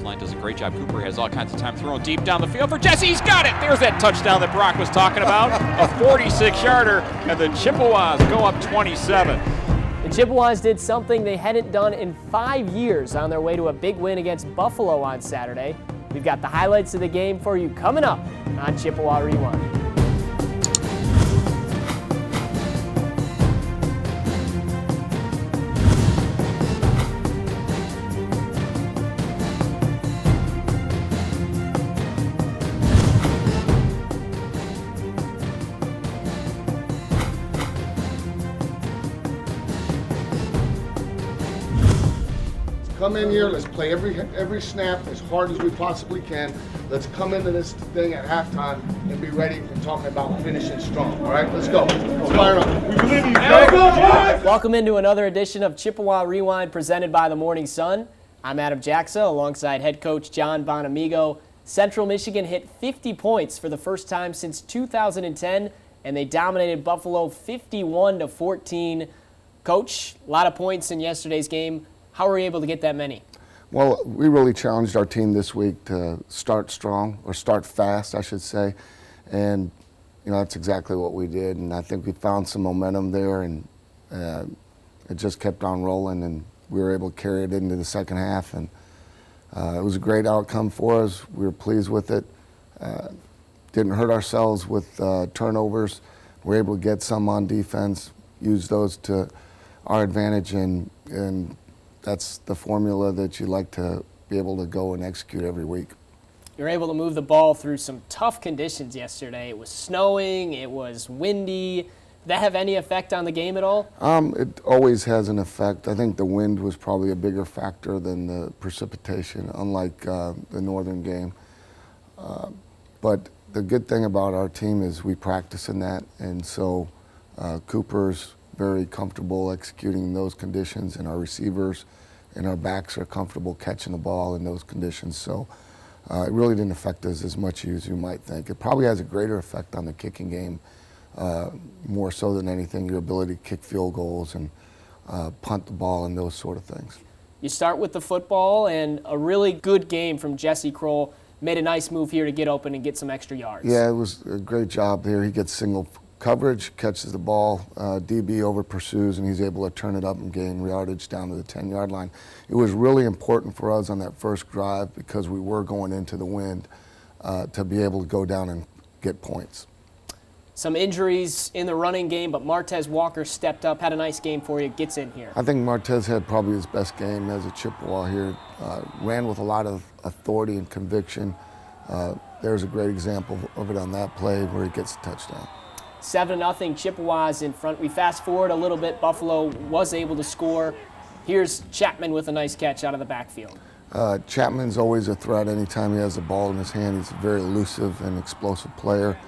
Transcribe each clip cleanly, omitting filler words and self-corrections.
line does a great job. Cooper has all kinds of time throwing deep down the field for Jesse. He's got it. There's that touchdown that Brock was talking about. A 46-yarder, and the Chippewas go up 27. The Chippewas did something they hadn't done in 5 years on their way to a big win against Buffalo on Saturday. We've got the highlights of the game for you coming up on Chippewa Rewind. Come in here, let's play every snap as hard as we possibly can. Let's come into this thing at halftime and be ready for talking about finishing strong. All right, let's go. Let's fire up. We believe in you. Welcome into another edition of Chippewa Rewind presented by the Morning Sun. I'm Adam Jaksa alongside head coach John Bonamego. Central Michigan hit 50 points for the first time since 2010, and they dominated Buffalo 51-14. Coach, a lot of points in yesterday's game. How were we able to get that many? Well, we really challenged our team this week to start strong, or start fast, I should say. And, that's exactly what we did. And I think we found some momentum there, and it just kept on rolling, and we were able to carry it into the second half. And it was a great outcome for us. We were pleased with it. Didn't hurt ourselves with turnovers. We were able to get some on defense, use those to our advantage, and that's the formula that you like to be able to go and execute every week. You were able to move the ball through some tough conditions yesterday. It was snowing, it was windy. Did that have any effect on the game at all? It always has an effect. I think the wind was probably a bigger factor than the precipitation, unlike the northern game. But the good thing about our team is we practice in that, and so Cooper's very comfortable executing in those conditions, and our receivers and our backs are comfortable catching the ball in those conditions. So it really didn't affect us as much as you might think. It probably has a greater effect on the kicking game, more so than anything, your ability to kick field goals and punt the ball and those sort of things. You start with the football, and a really good game from Jesse Kroll. Made a nice move here to get open and get some extra yards. Yeah, it was a great job there. He gets single coverage, catches the ball, DB over pursues, and he's able to turn it up and gain yardage down to the 10-yard line. It was really important for us on that first drive because we were going into the wind to be able to go down and get points. Some injuries in the running game, but Martez Walker stepped up, had a nice game for you, gets in here. I think Martez had probably his best game as a Chippewa here. Ran with a lot of authority and conviction. There's a great example of it on that play where he gets a touchdown. 7-0, Chippewas in front. We fast forward a little bit. Buffalo was able to score. Here's Chapman with a nice catch out of the backfield. Chapman's always a threat anytime he has the ball in his hand. He's a very elusive and explosive player.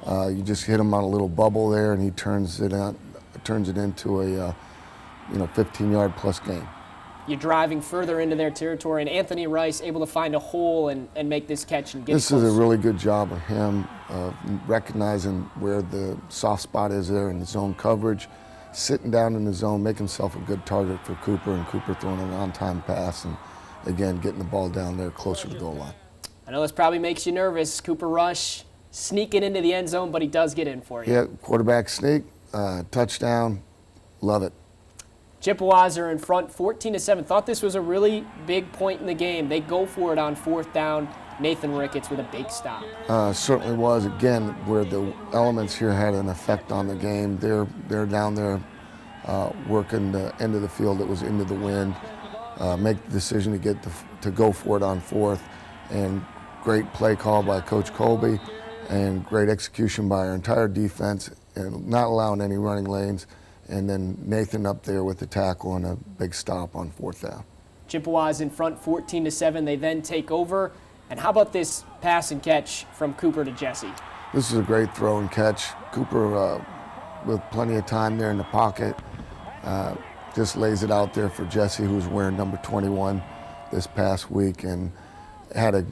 You just hit him on a little bubble there, and he turns it into a 15-yard plus game. You're driving further into their territory, and Anthony Rice able to find a hole and make this catch and get This close. is a really good job of him recognizing where the soft spot is there in the zone coverage, sitting down in the zone, making himself a good target for Cooper, and Cooper throwing an on-time pass, and again, getting the ball down there closer to the goal line. I know this probably makes you nervous. Cooper Rush sneaking into the end zone, but he does get in for you. Yeah, quarterback sneak, touchdown, love it. Chippewas are in front 14-7. Thought this was a really big point in the game. They go for it on fourth down. Nathan Ricketts with a big stop. Certainly was, again, where the elements here had an effect on the game. They're down there working the end of the field that was into the wind, make the decision to go for it on fourth, and great play call by Coach Colby, and great execution by our entire defense, and not allowing any running lanes. And then Nathan up there with the tackle and a big stop on fourth down. Chippewas in front 14-7. They then take over. And how about this pass and catch from Cooper to Jesse? This is a great throw and catch. Cooper, with plenty of time there in the pocket, just lays it out there for Jesse, who's wearing number 21 this past week, and had a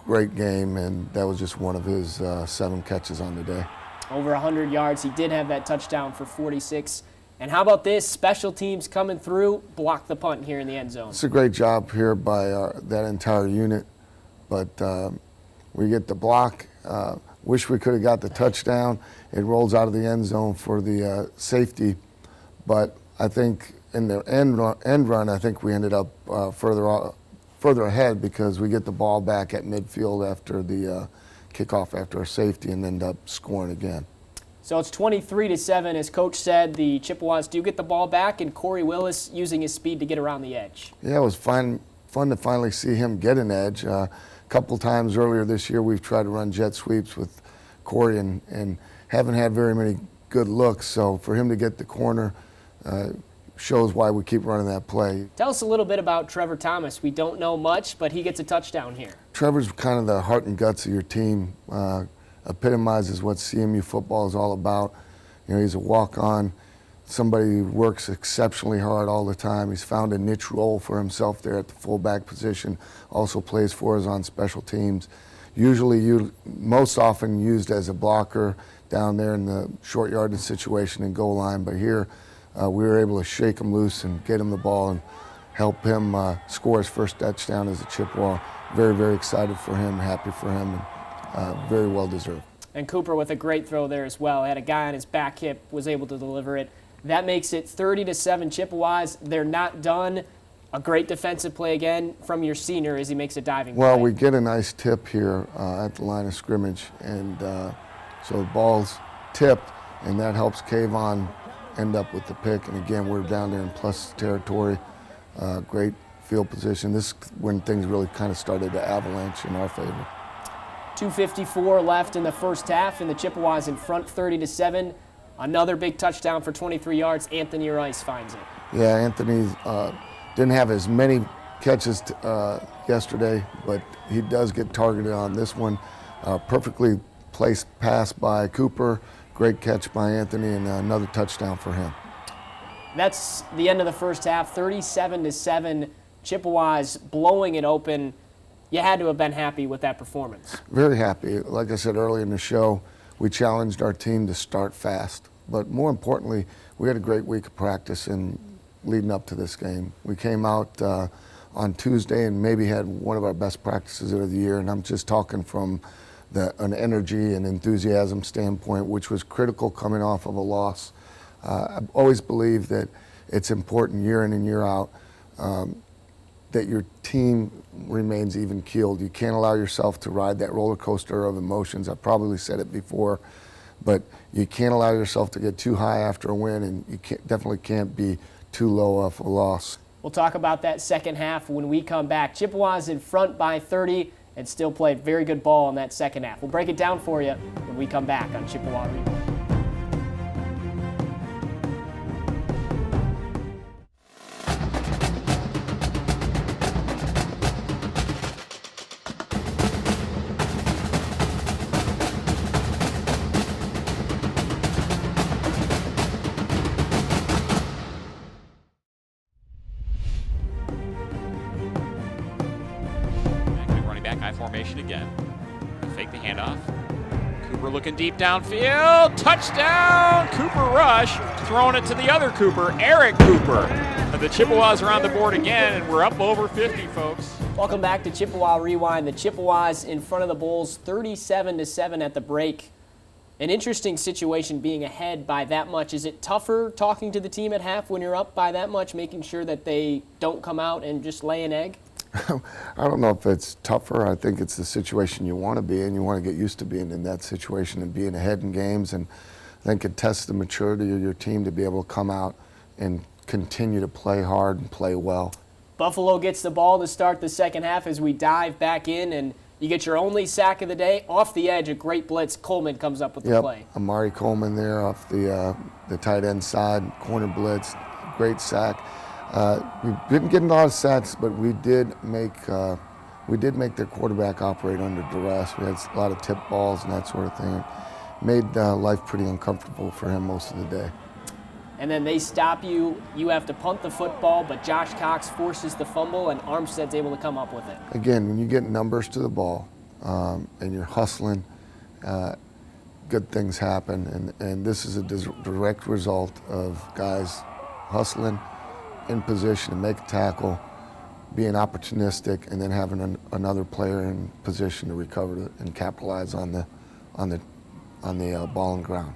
great game, and that was just one of his 7 catches on the day. Over 100 yards. He did have that touchdown for 46. And how about this? Special teams coming through, block the punt here in the end zone. It's a great job here by that entire unit. but we get the block. Wish we could have got the touchdown. It rolls out of the end zone for the safety, but I think in the end run, I think we ended up further ahead because we get the ball back at midfield after the kickoff after our safety and end up scoring again. So it's 23-7. As Coach said, the Chippewas do get the ball back, and Corey Willis using his speed to get around the edge. Yeah, it was fun to finally see him get an edge. A couple times earlier this year, we've tried to run jet sweeps with Corey and haven't had very many good looks. So for him to get the corner shows why we keep running that play. Tell us a little bit about Trevor Thomas. We don't know much, but he gets a touchdown here. Trevor's kind of the heart and guts of your team. Epitomizes what CMU football is all about. You know, he's a walk-on, somebody who works exceptionally hard all the time. He's found a niche role for himself there at the fullback position, also plays for us on special teams. Usually, most often used as a blocker down there in the short yardage situation and goal line, but here we were able to shake him loose and get him the ball and help him score his first touchdown as a Chippewa. Very, very excited for him, happy for him. Very well deserved. And Cooper with a great throw there as well. Had a guy on his back hip, was able to deliver it. That makes it 30-7 Chippewas. They're not done. A great defensive play again from your senior as he makes a diving Well, play. we get a nice tip here at the line of scrimmage, and so the ball's tipped, and that helps Kayvon end up with the pick. And again, we're down there in plus territory. Great field position. This is when things really kind of started to avalanche in our favor. 2:54 left in the first half, and the Chippewas in front 30-7. Another big touchdown for 23 yards. Anthony Rice finds it. Yeah, Anthony didn't have as many catches yesterday, but he does get targeted on this one. Perfectly placed pass by Cooper. Great catch by Anthony, and another touchdown for him. That's the end of the first half, 37-7. Chippewas blowing it open. You had to have been happy with that performance. Very happy. Like I said earlier in the show, we challenged our team to start fast. But more importantly, we had a great week of practice in leading up to this game. We came out on Tuesday and maybe had one of our best practices of the year, and I'm just talking from an energy and enthusiasm standpoint, which was critical coming off of a loss. I've always believed that it's important year in and year out that your team remains even-keeled. You can't allow yourself to ride that roller coaster of emotions. I've probably said it before, but you can't allow yourself to get too high after a win, and you definitely can't be too low off a loss. We'll talk about that second half when we come back. Chippewas in front by 30 and still played very good ball in that second half. We'll break it down for you when we come back on Chippewa Rewind. High formation again. Fake the handoff. Cooper looking deep downfield. Touchdown! Cooper rush. Throwing it to the other Cooper, Eric Cooper. And the Chippewas are on the board again, and we're up over 50, folks. Welcome back to Chippewa Rewind. The Chippewas in front of the Bulls 37-7 at the break. An interesting situation being ahead by that much. Is it tougher talking to the team at half when you're up by that much, making sure that they don't come out and just lay an egg? I don't know if it's tougher. I think it's the situation you want to be in. You want to get used to being in that situation and being ahead in games. And I think it tests the maturity of your team to be able to come out and continue to play hard and play well. Buffalo gets the ball to start the second half as we dive back in, and you get your only sack of the day. Off the edge, a great blitz. Coleman comes up with the play. Amari Coleman there off the tight end side, corner blitz, great sack. We didn't get a lot of sacks, but we did make their quarterback operate under duress. We had a lot of tip balls and that sort of thing. It made life pretty uncomfortable for him most of the day. And then they stop you. You have to punt the football, but Josh Cox forces the fumble, and Armstead's able to come up with it. Again, when you get numbers to the ball and you're hustling, good things happen. And this is a direct result of guys hustling in position to make a tackle, being opportunistic, and then having another player in position to recover and capitalize on the ball and ground.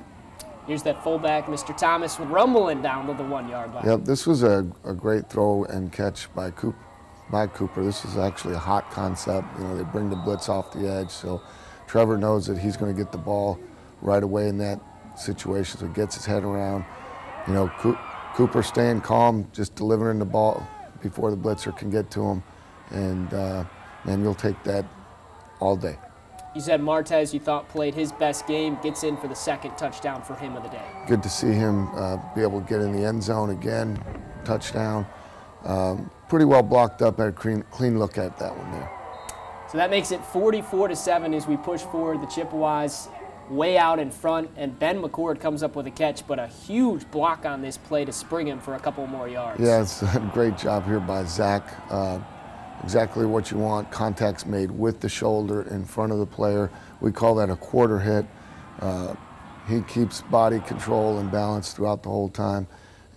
Here's that fullback, Mr. Thomas, rumbling down to the 1 yard line. Yep, this was a great throw and catch by Cooper. This is actually a hot concept. They bring the blitz off the edge, so Trevor knows that he's going to get the ball right away in that situation, so he gets his head around. Cooper staying calm, just delivering the ball before the blitzer can get to him, and man, you'll take that all day. You said Martez, you thought, played his best game, gets in for the second touchdown for him of the day. Good to see him be able to get in the end zone again, touchdown. Pretty well blocked up, had a clean look at that one there. So that makes it 44-7 as we push forward. The Chippewas way out in front, and Ben McCord comes up with a catch, but a huge block on this play to spring him for a couple more yards. Yeah, it's a great job here by Zach. Exactly what you want. Contact's made with the shoulder in front of the player. We call that a quarter hit. He keeps body control and balance throughout the whole time,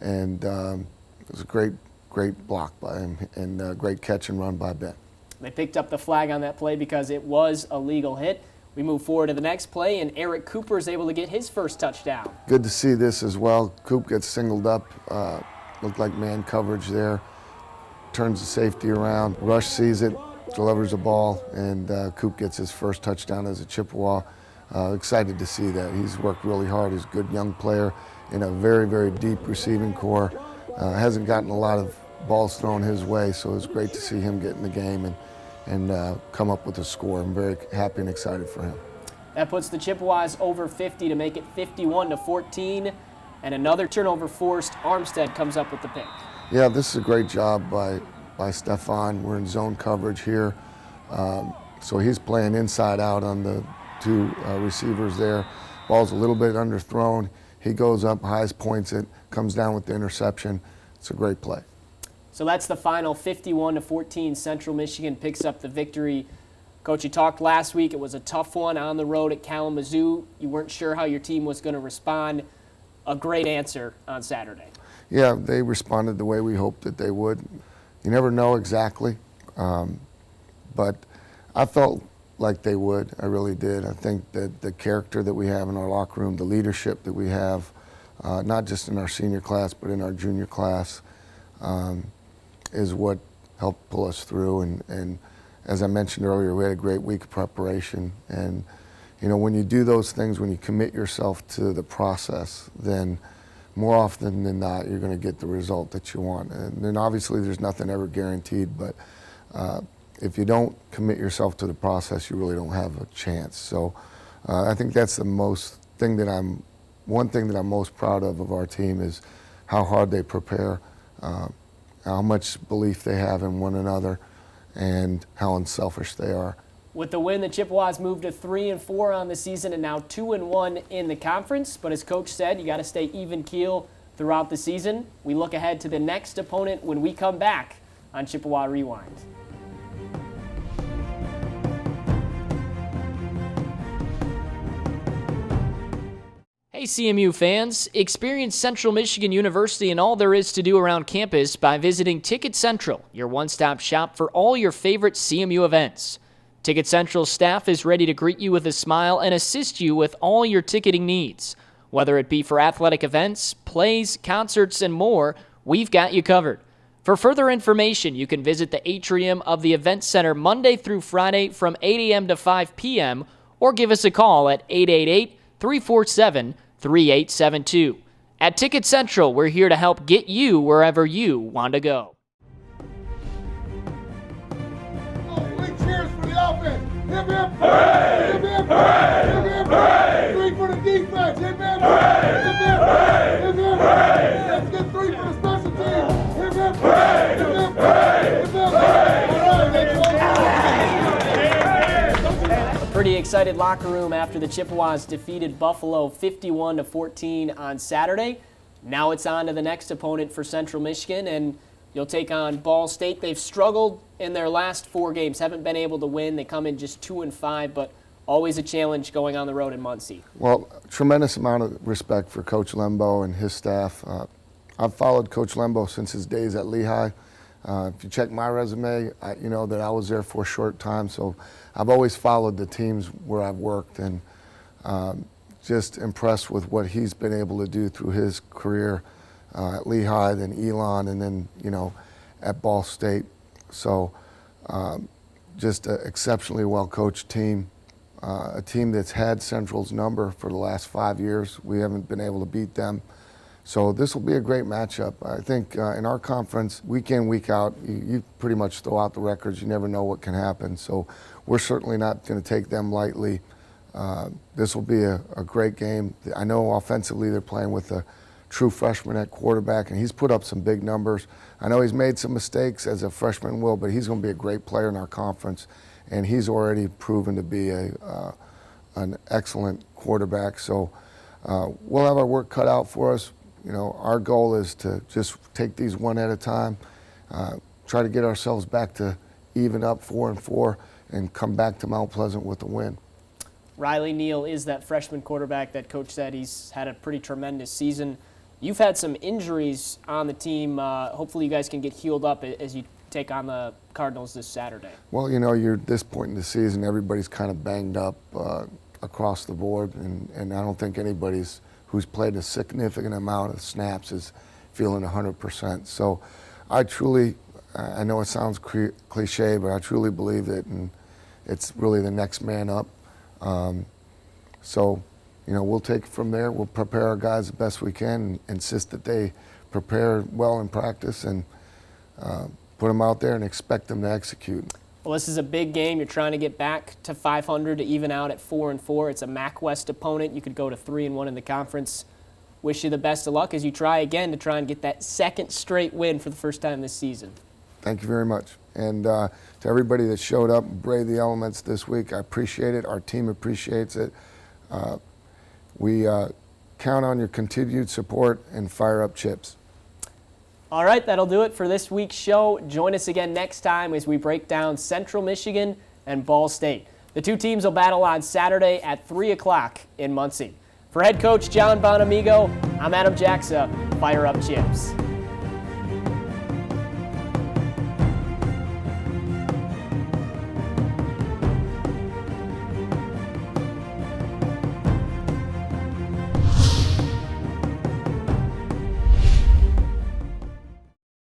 and it was a great block by him, and great catch and run by Ben. They picked up the flag on that play because it was a legal hit. We move forward to the next play, and Eric Cooper is able to get his first touchdown. Good to see this as well. Coop gets singled up, looked like man coverage there, turns the safety around, Rush sees it, delivers the ball, and Coop gets his first touchdown as a Chippewa. Excited to see that. He's worked really hard. He's a good young player in a very, very deep receiving core. Hasn't gotten a lot of balls thrown his way, so it's great to see him get in the game and come up with a score. I'm very happy and excited for him. That puts the Chippewas over 50 to make it 51-14, and another turnover forced. Armstead comes up with the pick. Yeah, this is a great job by Stefan. We're in zone coverage here, so he's playing inside out on the two receivers there. Ball's a little bit underthrown. He goes up, highs points it, comes down with the interception. It's a great play. So that's the final, 51-14. Central Michigan picks up the victory. Coach, you talked last week. It was a tough one on the road at Kalamazoo. You weren't sure how your team was going to respond. A great answer on Saturday. Yeah, they responded the way we hoped that they would. You never know exactly, but I felt like they would. I really did. I think that the character that we have in our locker room, the leadership that we have, not just in our senior class but in our junior class, is what helped pull us through. And as I mentioned earlier, we had a great week of preparation. And when you do those things, when you commit yourself to the process, then more often than not, you're going to get the result that you want. And then obviously there's nothing ever guaranteed, but if you don't commit yourself to the process, you really don't have a chance. So I think that's one thing that I'm most proud of our team is how hard they prepare, how much belief they have in one another, and how unselfish they are. With the win, the Chippewas moved to 3-4 on the season and now 2-1 in the conference. But as Coach said, you got to stay even keel throughout the season. We look ahead to the next opponent when we come back on Chippewa Rewind. Hey CMU fans, experience Central Michigan University and all there is to do around campus by visiting Ticket Central, your one-stop shop for all your favorite CMU events. Ticket Central's staff is ready to greet you with a smile and assist you with all your ticketing needs. Whether it be for athletic events, plays, concerts, and more, we've got you covered. For further information, you can visit the atrium of the Event Center Monday through Friday from 8 a.m. to 5 p.m. or give us a call at 888-347-3872. At Ticket Central, we're here to help get you wherever you want to go. Cheers for the offense. Hip, hip. Hooray! Hip, hip. Hooray! Hip, hip. Hooray! 3 for the defense. Hip, hip. Hooray! Hip, hip. Hooray! Hip, hip. Hooray! Let's get 3 for the special team. Hip, hip. Hooray! Hip, hip. Hooray! Hip, hip. A pretty excited locker room after the Chippewas defeated Buffalo 51-14 on Saturday. Now it's on to the next opponent for Central Michigan, and you'll take on Ball State. They've struggled in their last 4 games, haven't been able to win. They come in just 2-5, but always a challenge going on the road in Muncie. Well, tremendous amount of respect for Coach Lembo and his staff. I've followed Coach Lembo since his days at Lehigh. If you check my resume, you know that I was there for a short time, so I've always followed the teams where I've worked, and just impressed with what he's been able to do through his career at Lehigh, then Elon, and then, you know, at Ball State. So just an exceptionally well-coached team, a team that's had Central's number for the last 5 years. We haven't been able to beat them. So this will be a great matchup. I think in our conference, week in, week out, you pretty much throw out the records. You never know what can happen. So we're certainly not going to take them lightly. This will be a great game. I know offensively they're playing with a true freshman at quarterback, and he's put up some big numbers. I know he's made some mistakes, as a freshman will, but he's going to be a great player in our conference, and he's already proven to be an excellent quarterback. So we'll have our work cut out for us. You know, our goal is to just take these one at a time, try to get ourselves back to even up 4-4, and come back to Mount Pleasant with a win. Riley Neal is that freshman quarterback that Coach said he's had a pretty tremendous season. You've had some injuries on the team. Hopefully you guys can get healed up as you take on the Cardinals this Saturday. Well, you know, you're at this point in the season, everybody's kind of banged up across the board, and I don't think anybody's who's played a significant amount of snaps is feeling 100%. So I truly, I know it sounds cliche, but I truly believe that, and it's really the next man up. So, you know, we'll take it from there. We'll prepare our guys the best we can, and insist that they prepare well in practice, and put them out there and expect them to execute. Well, this is a big game. You're trying to get back to 500 to even out at 4-4. It's a MAC West opponent. You could go to 3-1 in the conference. Wish you the best of luck as you try again to try and get that second straight win for the first time this season. Thank you very much. And to everybody that showed up and braved the elements this week, I appreciate it. Our team appreciates it. We count on your continued support, and fire up Chips. All right, that'll do it for this week's show. Join us again next time as we break down Central Michigan and Ball State. The two teams will battle on Saturday at 3 o'clock in Muncie. For head coach John Bonamego, I'm Adam Jaksa. Fire up Chips.